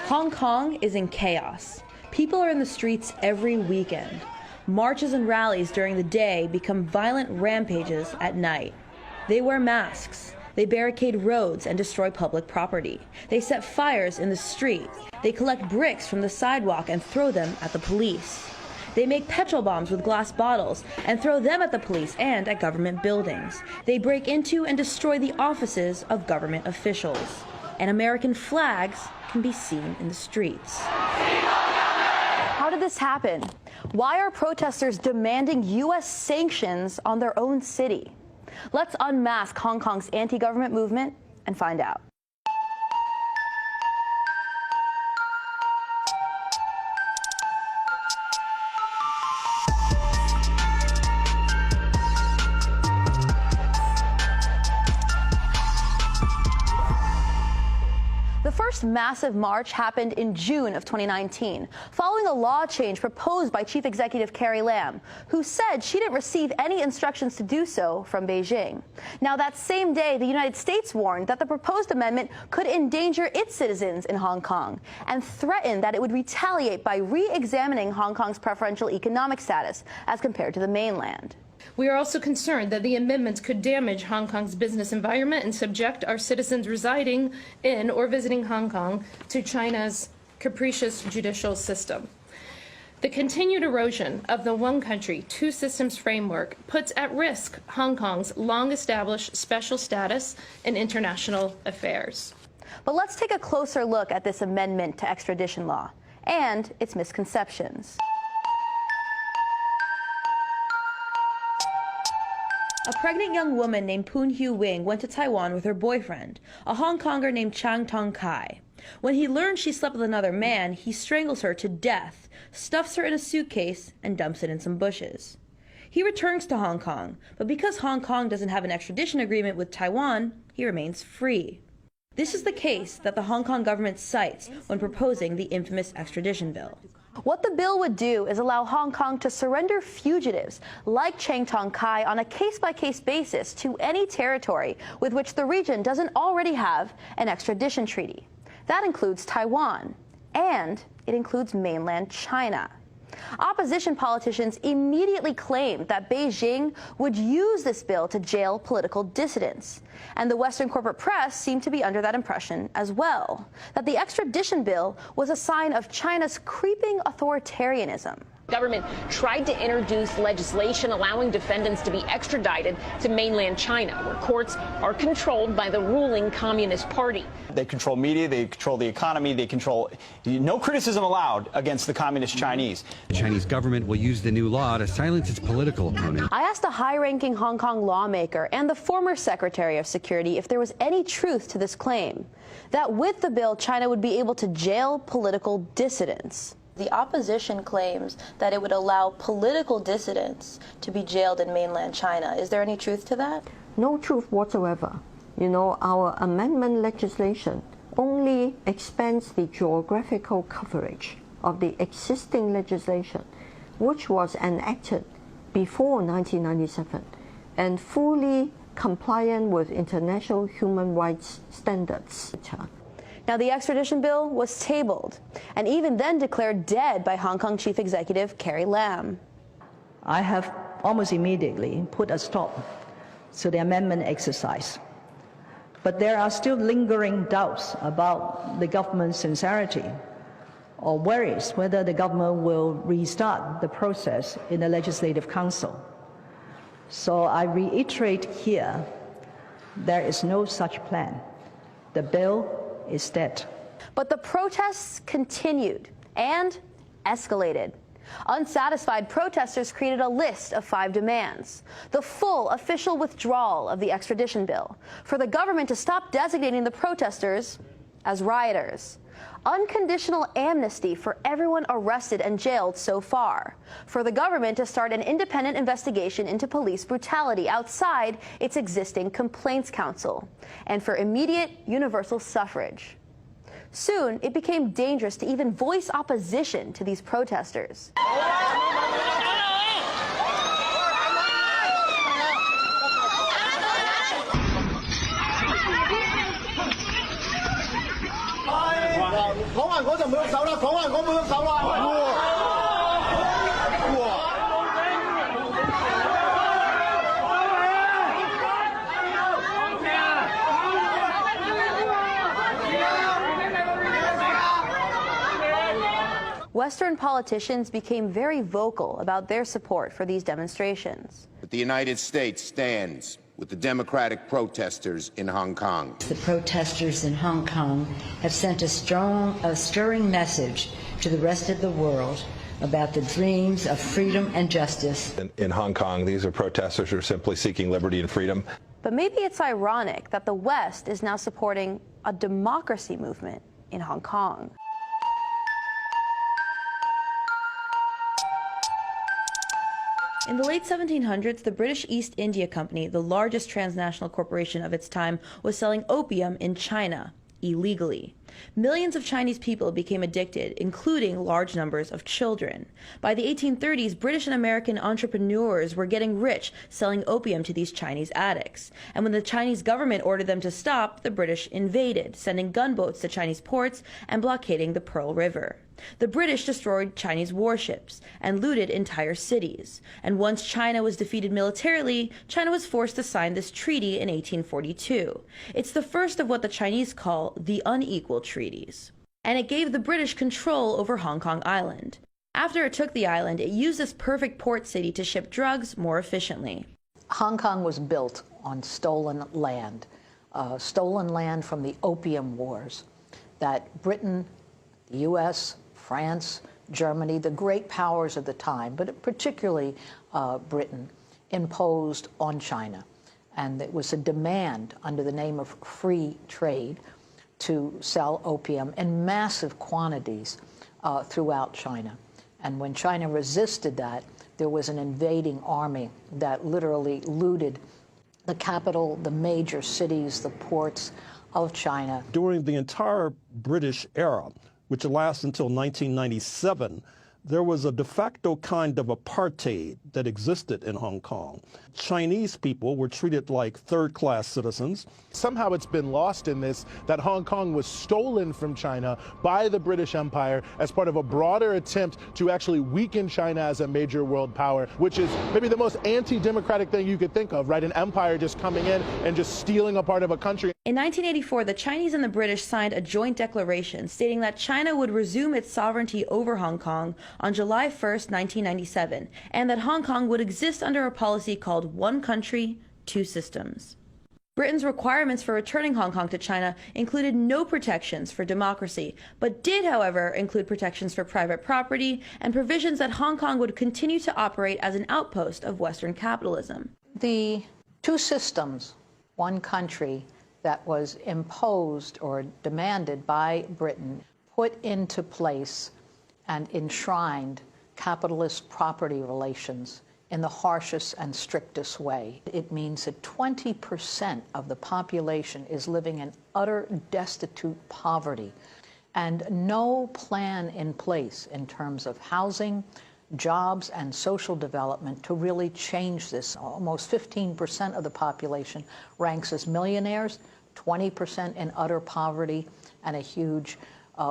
Hong Kong is in chaos. People are in the streets every weekend. Marches and rallies during the day become violent rampages at night. They wear masks. They barricade roads and destroy public property. They set fires in the street. They collect bricks from the sidewalk and throw them at the police. They make petrol bombs with glass bottles and throw them at the police and at government buildings. They break into and destroy the offices of government officials. And American flags can be seen in the streets. How did this happen? Why are protesters demanding U.S. sanctions on their own city? Let's unmask Hong Kong's anti-government movement and find out. The first massive march happened in June of 2019, following a law change proposed by Chief Executive Carrie Lam, who said she didn't receive any instructions to do so from Beijing. Now, that same day, the United States warned that the proposed amendment could endanger its citizens in Hong Kong and threatened that it would retaliate by re-examining Hong Kong's preferential economic status as compared to the mainland. We are also concerned that the amendments could damage Hong Kong's business environment and subject our citizens residing in or visiting Hong Kong to China's capricious judicial system. The continued erosion of the one country, two systems framework puts at risk Hong Kong's long-established special status in international affairs. But let's take a closer look at this amendment to extradition law and its misconceptions. A pregnant young woman named Poon Hugh Wing went to Taiwan with her boyfriend, a Hong Konger named Chang Tong Kai. When he learned she slept with another man, he strangles her to death, stuffs her in a suitcase, and dumps it in some bushes. He returns to Hong Kong, but because Hong Kong doesn't have an extradition agreement with Taiwan, he remains free. This is the case that the Hong Kong government cites when proposing the infamous extradition bill. What the bill would do is allow Hong Kong to surrender fugitives like Chang Tong Kai on a case-by-case basis to any territory with which the region doesn't already have an extradition treaty. That includes Taiwan, and it includes mainland China. Opposition politicians immediately claimed that Beijing would use this bill to jail political dissidents. And the Western corporate press seemed to be under that impression as well, that the extradition bill was a sign of China's creeping authoritarianism. The government tried to introduce legislation allowing defendants to be extradited to mainland China, where courts are controlled by the ruling Communist Party. They control media, they control the economy, they control no criticism allowed against the Communist Chinese. The Chinese government will use the new law to silence its political opponents. I asked a high-ranking Hong Kong lawmaker and the former Secretary of Security if there was any truth to this claim, that with the bill, China would be able to jail political dissidents. The opposition claims that it would allow political dissidents to be jailed in mainland China. Is there any truth to that? No truth whatsoever. You know, our amendment legislation only expands the geographical coverage of the existing legislation, which was enacted before 1997 and fully compliant with international human rights standards. Now, the extradition bill was tabled and even then declared dead by Hong Kong Chief Executive Carrie Lam. I have almost immediately put a stop to the amendment exercise. But there are still lingering doubts about the government's sincerity or worries whether the government will restart the process in the Legislative Council. So I reiterate here, there is no such plan. The bill is dead. But the protests continued and escalated. Unsatisfied protesters created a list of 5 demands: the full official withdrawal of the extradition bill, for the government to stop designating the protesters as rioters, unconditional amnesty for everyone arrested and jailed so far, for the government to start an independent investigation into police brutality outside its existing complaints council, and for immediate universal suffrage. Soon, it became dangerous to even voice opposition to these protesters. Western politicians became very vocal about their support for these demonstrations. The United States stands with the democratic protesters in Hong Kong. The protesters in Hong Kong have sent a stirring message to the rest of the world about the dreams of freedom and justice. In Hong Kong, these are protesters who are simply seeking liberty and freedom. But maybe it's ironic that the West is now supporting a democracy movement in Hong Kong. In the late 1700s, the British East India Company, the largest transnational corporation of its time, was selling opium in China illegally. Millions of Chinese people became addicted, including large numbers of children. By the 1830s, British and American entrepreneurs were getting rich selling opium to these Chinese addicts. And when the Chinese government ordered them to stop, the British invaded, sending gunboats to Chinese ports and blockading the Pearl River. The British destroyed Chinese warships and looted entire cities. And once China was defeated militarily, China was forced to sign this treaty in 1842. It's the first of what the Chinese call the unequal treaties. And it gave the British control over Hong Kong Island. After it took the island, it used this perfect port city to ship drugs more efficiently. Hong Kong was built on stolen land from the Opium Wars that Britain, the U.S., France, Germany, the great powers of the time, but particularly Britain, imposed on China. And it was a demand under the name of free trade to sell opium in massive quantities throughout China. And when China resisted that, there was an invading army that literally looted the capital, the major cities, the ports of China. During the entire British era, which lasts until 1997, there was a de facto kind of apartheid that existed in Hong Kong. Chinese people were treated like third-class citizens. Somehow it's been lost in this that Hong Kong was stolen from China by the British Empire as part of a broader attempt to actually weaken China as a major world power, which is maybe the most anti-democratic thing you could think of, right? An empire just coming in and just stealing a part of a country. In 1984, the Chinese and the British signed a joint declaration stating that China would resume its sovereignty over Hong Kong on July 1st, 1997, and that Hong Kong would exist under a policy called One Country, Two Systems. Britain's requirements for returning Hong Kong to China included no protections for democracy, but did, however, include protections for private property and provisions that Hong Kong would continue to operate as an outpost of Western capitalism. The two systems, one country, that was imposed or demanded by Britain, put into place and enshrined capitalist property relations in the harshest and strictest way. It means that 20% of the population is living in utter destitute poverty, and no plan in place in terms of housing, jobs, and social development to really change this. Almost 15% of the population ranks as millionaires, 20% in utter poverty, and a huge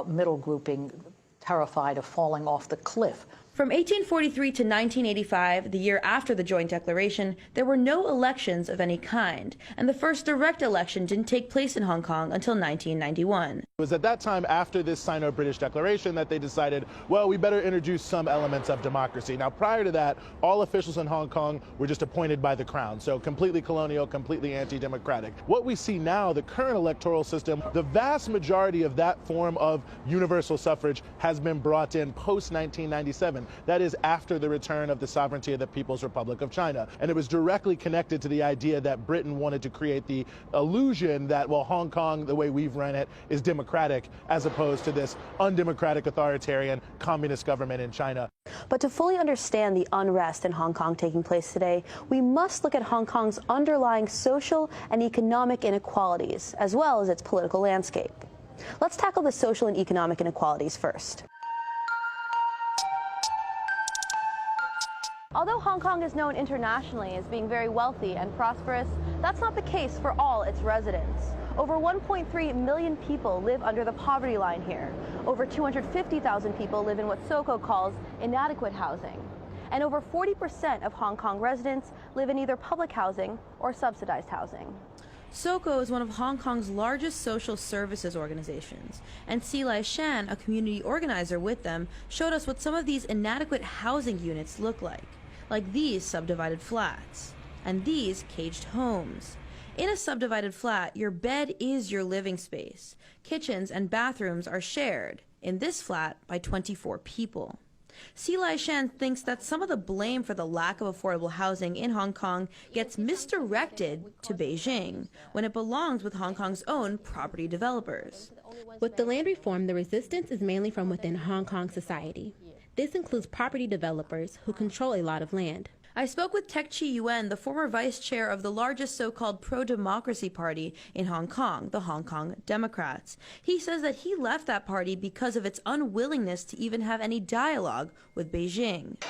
middle grouping terrified of falling off the cliff. From 1843 to 1985, the year after the joint declaration, there were no elections of any kind, and the first direct election didn't take place in Hong Kong until 1991. It was at that time, after this Sino-British declaration, that they decided, well, we better introduce some elements of democracy. Now, prior to that, all officials in Hong Kong were just appointed by the Crown, so completely colonial, completely anti-democratic. What we see now, the current electoral system, the vast majority of that form of universal suffrage has been brought in post-1997. That is after the return of the sovereignty of the People's Republic of China. And it was directly connected to the idea that Britain wanted to create the illusion that, well, Hong Kong, the way we've run it, is democratic, as opposed to this undemocratic, authoritarian, communist government in China. But to fully understand the unrest in Hong Kong taking place today, we must look at Hong Kong's underlying social and economic inequalities, as well as its political landscape. Let's tackle the social and economic inequalities first. Although Hong Kong is known internationally as being very wealthy and prosperous, that's not the case for all its residents. Over 1.3 million people live under the poverty line here. Over 250,000 people live in what Soko calls inadequate housing. And over 40% of Hong Kong residents live in either public housing or subsidized housing. Soko is one of Hong Kong's largest social services organizations, and Silai Shan, a community organizer with them, showed us what some of these inadequate housing units look like these subdivided flats, and these caged homes. In a subdivided flat, your bed is your living space. Kitchens and bathrooms are shared, in this flat, by 24 people. Silai Shan thinks that some of the blame for the lack of affordable housing in Hong Kong gets misdirected to Beijing when it belongs with Hong Kong's own property developers. With the land reform, the resistance is mainly from within Hong Kong society. This includes property developers who control a lot of land. I spoke with Tek Chi Yuen, the former vice chair of the largest so-called pro-democracy party in Hong Kong, the Hong Kong Democrats. He says that he left that party because of its unwillingness to even have any dialogue with Beijing.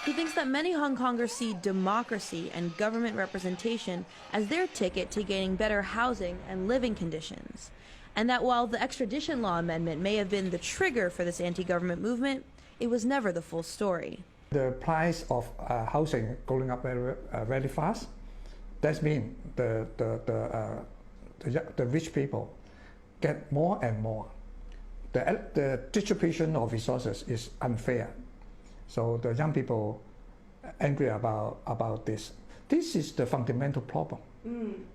He thinks that many Hong Kongers see democracy and government representation as their ticket to gaining better housing and living conditions. And that while the extradition law amendment may have been the trigger for this anti-government movement, it was never the full story. The price of housing going up very fast. That means the rich people get more and more. The distribution of resources is unfair. So the young people angry about this. This is the fundamental problem.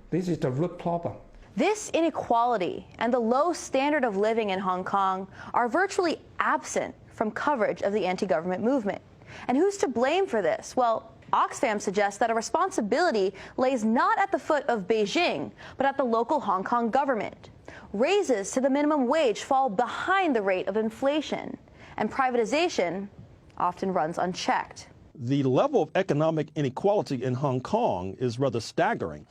This is the root problem. This inequality and the low standard of living in Hong Kong are virtually absent from coverage of the anti-government movement. And who's to blame for this? Well, Oxfam suggests that a responsibility lays not at the foot of Beijing, but at the local Hong Kong government. Raises to the minimum wage fall behind the rate of inflation, and privatization often runs unchecked. The level of economic inequality in Hong Kong is rather staggering.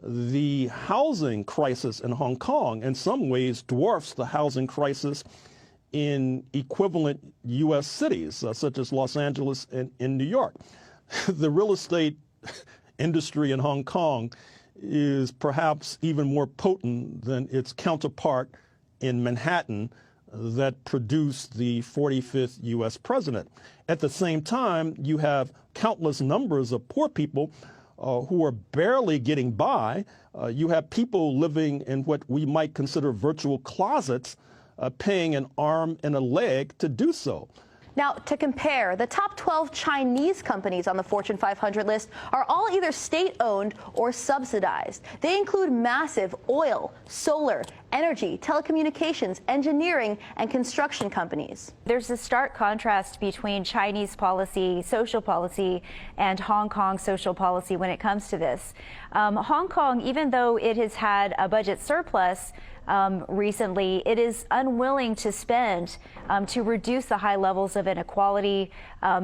The housing crisis in Hong Kong in some ways dwarfs the housing crisis in equivalent U.S. cities, such as Los Angeles and in New York. The real estate industry in Hong Kong is perhaps even more potent than its counterpart in Manhattan that produced the 45th U.S. president. At the same time, you have countless numbers of poor people who are barely getting by. You have people living in what we might consider virtual closets, paying an arm and a leg to do so. Now, to compare, the top 12 Chinese companies on the Fortune 500 list are all either state-owned or subsidized. They include massive oil, solar, energy, telecommunications, engineering, and construction companies. There's a stark contrast between Chinese policy, social policy, and Hong Kong social policy when it comes to this. Hong Kong, even though it has had a budget surplus, recently, it is unwilling to spend to reduce the high levels of inequality,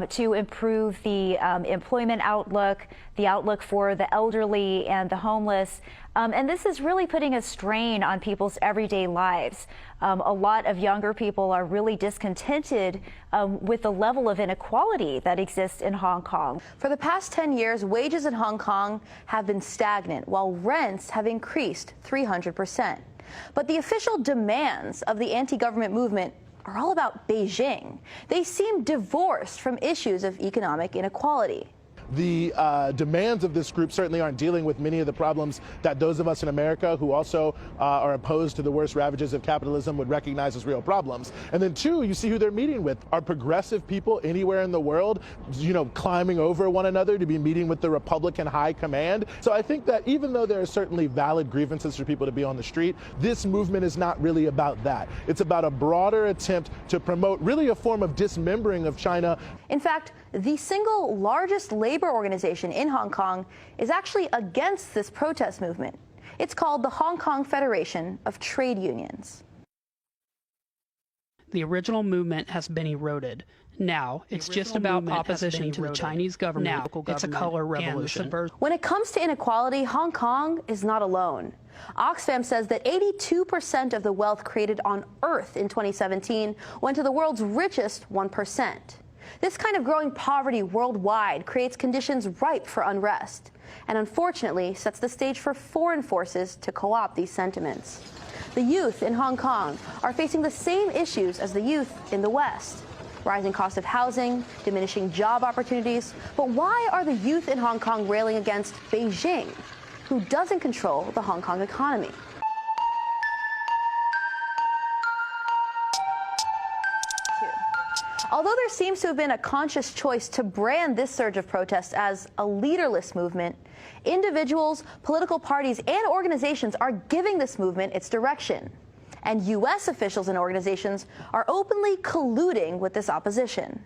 to improve the employment outlook, the outlook for the elderly and the homeless. And this is really putting a strain on people's everyday lives. A lot of younger people are really discontented with the level of inequality that exists in Hong Kong. For the past 10 years, wages in Hong Kong have been stagnant, while rents have increased 300%. But the official demands of the anti-government movement are all about Beijing. They seem divorced from issues of economic inequality. The demands of this group certainly aren't dealing with many of the problems that those of us in America who also are opposed to the worst ravages of capitalism would recognize as real problems. And then two, you see who they're meeting with. Are progressive people anywhere in the world, climbing over one another to be meeting with the Republican high command? So I think that even though there are certainly valid grievances for people to be on the street, this movement is not really about that. It's about a broader attempt to promote really a form of dismembering of China. In fact, the single largest labor organization in Hong Kong is actually against this protest movement. It's called the Hong Kong Federation of Trade Unions. The original movement has been eroded. Now, it's just about opposition to the Chinese government. Now, it's a color revolution. When it comes to inequality, Hong Kong is not alone. Oxfam says that 82% of the wealth created on Earth in 2017 went to the world's richest 1%. This kind of growing poverty worldwide creates conditions ripe for unrest. and unfortunately sets the stage for foreign forces to co-opt these sentiments. The youth in Hong Kong are facing the same issues as the youth in the West. Rising cost of housing, diminishing job opportunities. But why are the youth in Hong Kong railing against Beijing, who doesn't control the Hong Kong economy? Although there seems to have been a conscious choice to brand this surge of protests as a leaderless movement, individuals, political parties, and organizations are giving this movement its direction. And U.S. officials and organizations are openly colluding with this opposition.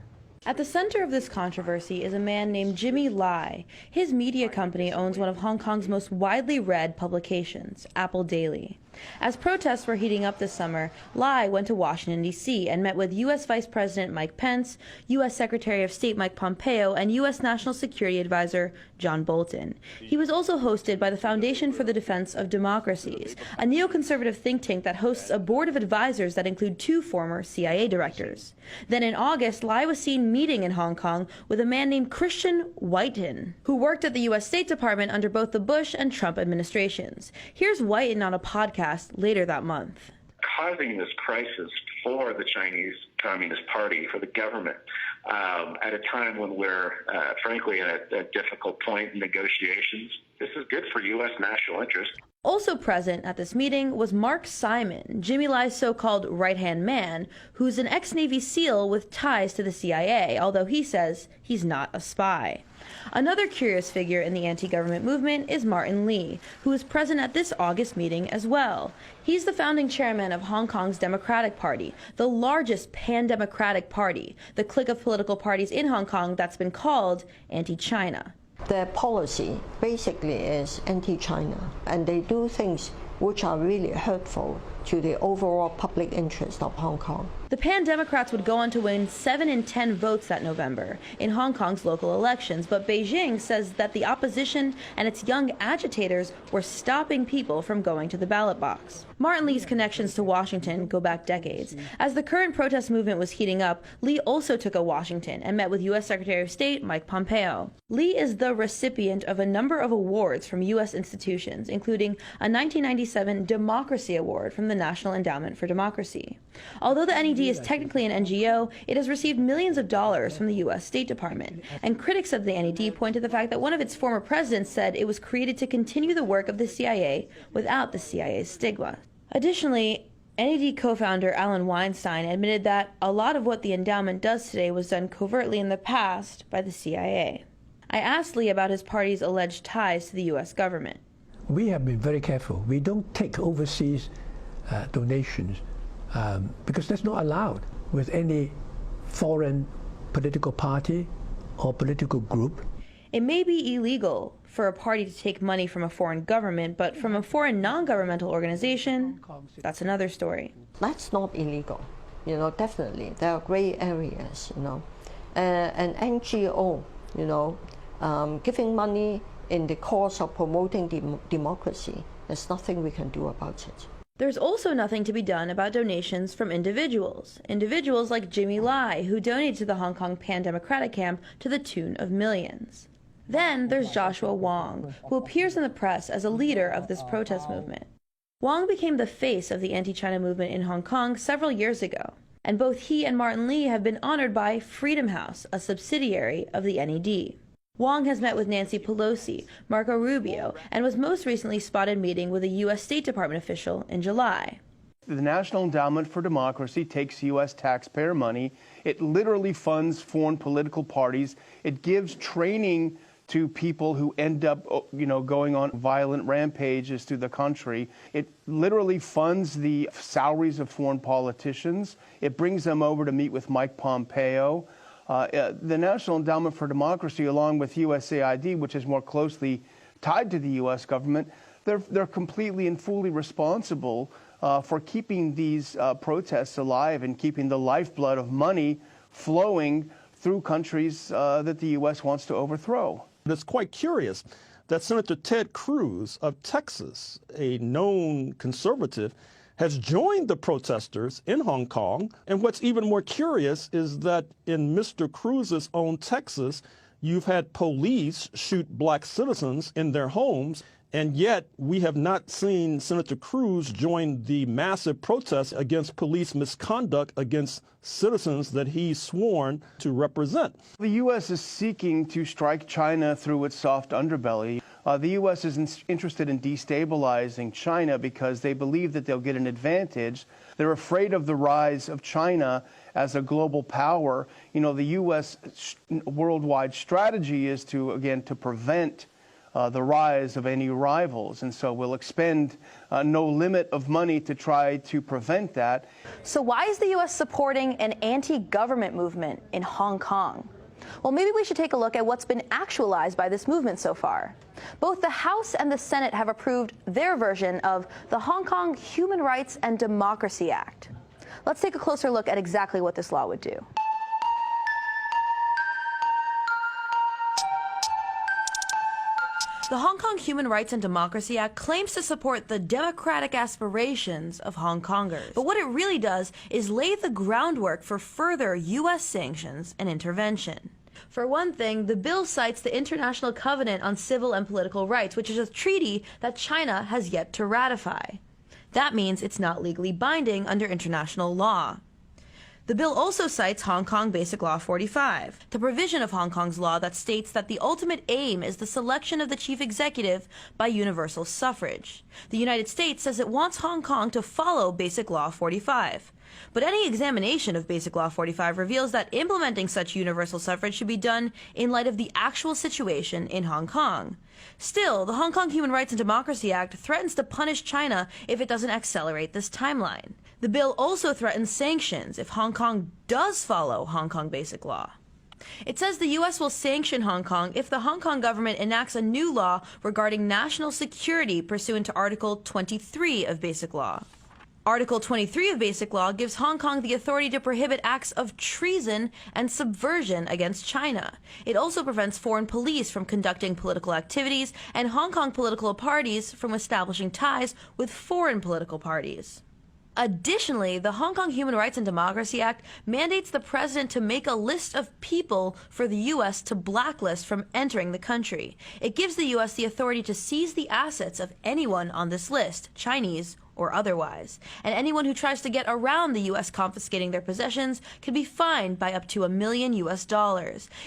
At the center of this controversy is a man named Jimmy Lai. His media company owns one of Hong Kong's most widely read publications, Apple Daily. As protests were heating up this summer, Lai went to Washington, D.C. and met with U.S. Vice President Mike Pence, U.S. Secretary of State Mike Pompeo, and U.S. National Security Advisor John Bolton. He was also hosted by the Foundation for the Defense of Democracies, a neoconservative think tank that hosts a board of advisors that include 2 former CIA directors. Then in August, Lai was seen meeting in Hong Kong with a man named Christian Whiten, who worked at the U.S. State Department under both the Bush and Trump administrations. Here's Whiten on a podcast later that month. Causing this crisis for the Chinese Communist Party, for the government, at a time when we're, frankly, at a difficult point in negotiations. This is good for U.S. national interest. Also present at this meeting was Mark Simon, Jimmy Lai's so-called right-hand man, who's an ex-Navy SEAL with ties to the CIA, although he says he's not a spy. Another curious figure in the anti-government movement is Martin Lee, who was present at this August meeting as well. He's the founding chairman of Hong Kong's Democratic Party, the largest pan-democratic party, the clique of political parties in Hong Kong that's been called anti-China. Their policy basically is anti-China, and they do things which are really hurtful to the overall public interest of Hong Kong. The Pan-Democrats would go on to win 7 in 10 votes that November in Hong Kong's local elections, but Beijing says that the opposition and its young agitators were stopping people from going to the ballot box. Martin Lee's connections to Washington go back decades. As the current protest movement was heating up, Lee also took a Washington and met with U.S. Secretary of State Mike Pompeo. Lee is the recipient of a number of awards from U.S. institutions, including a 1997 Democracy Award from the National Endowment for Democracy. Although the NED is technically an NGO, it has received millions of dollars from the U.S. State Department. And critics of the NED point to the fact that one of its former presidents said it was created to continue the work of the CIA without the CIA's stigma. Additionally, NED co-founder Alan Weinstein admitted that a lot of what the endowment does today was done covertly in the past by the CIA. I asked Lee about his party's alleged ties to the U.S. government. We have been very careful. We don't take overseas donations because that's not allowed with any foreign political party or political group. It may be illegal for a party to take money from a foreign government, but from a foreign non-governmental organization, that's another story. That's not illegal, definitely. There are gray areas, An NGO, giving money in the cause of promoting democracy, there's nothing we can do about it. There's also nothing to be done about donations from individuals. Individuals like Jimmy Lai, who donated to the Hong Kong Pan-Democratic Camp to the tune of millions. Then there's Joshua Wong, who appears in the press as a leader of this protest movement. Wong became the face of the anti-China movement in Hong Kong several years ago, and both he and Martin Lee have been honored by Freedom House, a subsidiary of the NED. Wong has met with Nancy Pelosi, Marco Rubio, and was most recently spotted meeting with a U.S. State Department official in July. The National Endowment for Democracy takes U.S. taxpayer money. It literally funds foreign political parties. It gives training to people who end up, going on violent rampages through the country. It literally funds the salaries of foreign politicians. It brings them over to meet with Mike Pompeo. The National Endowment for Democracy, along with USAID, which is more closely tied to the U.S. government, they're completely and fully responsible for keeping these protests alive and keeping the lifeblood of money flowing through countries that the U.S. wants to overthrow. It's quite curious that Senator Ted Cruz of Texas, a known conservative, has joined the protesters in Hong Kong. And what's even more curious is that in Mr. Cruz's own Texas, You've had police shoot black citizens in their homes, and yet we have not seen Senator Cruz join the massive protests against police misconduct against citizens that he's sworn to represent. The U.S. is seeking to strike China through its soft underbelly. The U.S. is interested in destabilizing China because they believe that they'll get an advantage. They're afraid of the rise of China as a global power. You know, the U.S. worldwide strategy is to, again, to prevent the rise of any rivals. And so we'll expend no limit of money to try to prevent that. So why is the U.S. supporting an anti-government movement in Hong Kong? Well, maybe we should take a look at what's been actualized by this movement so far. Both the House and the Senate have approved their version of the Hong Kong Human Rights and Democracy Act. Let's take a closer look at exactly what this law would do. The Hong Kong Human Rights and Democracy Act claims to support the democratic aspirations of Hong Kongers. But what it really does is lay the groundwork for further U.S. sanctions and intervention. For one thing, the bill cites the International Covenant on Civil and Political Rights, which is a treaty that China has yet to ratify. That means it's not legally binding under international law. The bill also cites Hong Kong Basic Law 45, the provision of Hong Kong's law that states that the ultimate aim is the selection of the chief executive by universal suffrage. The United States says it wants Hong Kong to follow Basic Law 45. But any examination of Basic Law 45 reveals that implementing such universal suffrage should be done in light of the actual situation in Hong Kong. Still, the Hong Kong Human Rights and Democracy Act threatens to punish China if it doesn't accelerate this timeline. The bill also threatens sanctions if Hong Kong does follow Hong Kong Basic Law. It says the U.S. will sanction Hong Kong if the Hong Kong government enacts a new law regarding national security pursuant to Article 23 of Basic Law. Article 23 of Basic Law gives Hong Kong the authority to prohibit acts of treason and subversion against China. It also prevents foreign police from conducting political activities and Hong Kong political parties from establishing ties with foreign political parties. Additionally, the Hong Kong Human Rights and Democracy Act mandates the president to make a list of people for the U.S. to blacklist from entering the country. It gives the U.S. the authority to seize the assets of anyone on this list, Chinese or otherwise, and anyone who tries to get around the U.S. confiscating their possessions could be fined by up to $1 million.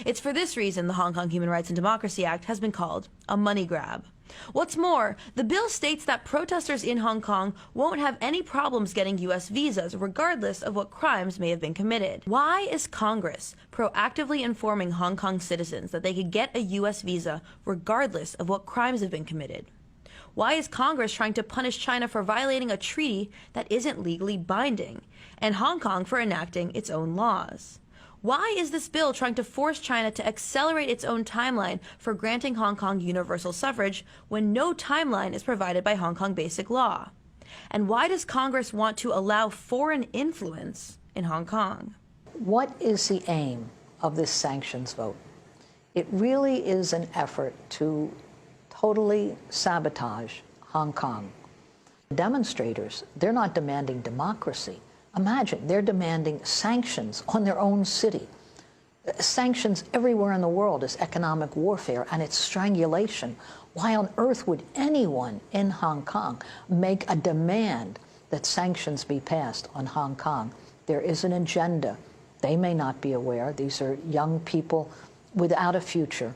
It's for this reason the Hong Kong Human Rights and Democracy Act has been called a money grab. What's more, the bill states that protesters in Hong Kong won't have any problems getting U.S. visas, regardless of what crimes may have been committed. Why is Congress proactively informing Hong Kong citizens that they could get a U.S. visa regardless of what crimes have been committed? Why is Congress trying to punish China for violating a treaty that isn't legally binding, and Hong Kong for enacting its own laws? Why is this bill trying to force China to accelerate its own timeline for granting Hong Kong universal suffrage when no timeline is provided by Hong Kong Basic Law? And why does Congress want to allow foreign influence in Hong Kong? What is the aim of this sanctions vote? It really is an effort to totally sabotage Hong Kong. Demonstrators, they're not demanding democracy. Imagine, they're demanding sanctions on their own city. Sanctions everywhere in the world is economic warfare, and it's strangulation. Why on earth would anyone in Hong Kong make a demand that sanctions be passed on Hong Kong? There is an agenda. They may not be aware. These are young people without a future,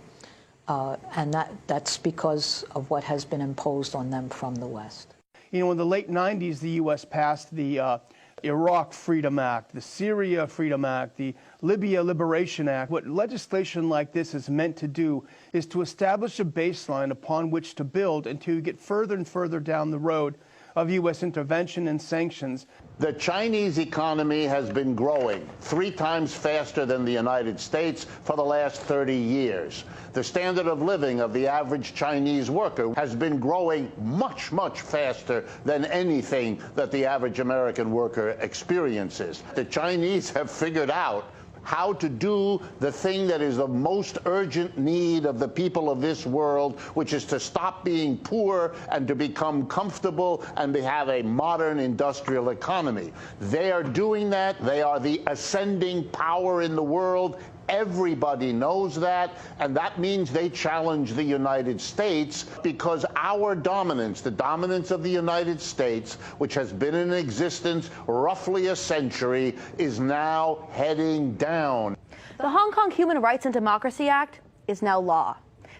and that's because of what has been imposed on them from the West. You know, in the late 90s, the U.S. passed the Iraq Freedom Act, the Syria Freedom Act, the Libya Liberation Act. What legislation like this is meant to do is to establish a baseline upon which to build and to get further and further down the road of U.S. intervention and sanctions. The Chinese economy has been growing 3 times faster than the United States for the last 30 years. The standard of living of the average Chinese worker has been growing much, much faster than anything that the average American worker experiences. The Chinese have figured out how to do the thing that is the most urgent need of the people of this world, which is to stop being poor and to become comfortable and to have a modern industrial economy. They are doing that. They are the ascending power in the world Everybody knows that, and that means they challenge the United States because our dominance, the dominance of the United States, which has been in existence roughly a century, is now heading down. The Hong Kong Human Rights and Democracy Act is now law.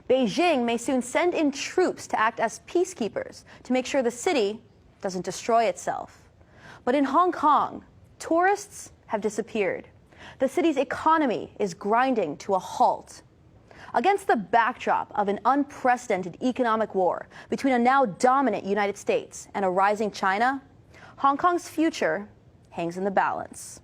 Beijing may soon send in troops to act as peacekeepers to make sure the city doesn't destroy itself. But in Hong Kong, tourists have disappeared. The city's economy is grinding to a halt. Against the backdrop of an unprecedented economic war between a now dominant United States and a rising China, Hong Kong's future hangs in the balance.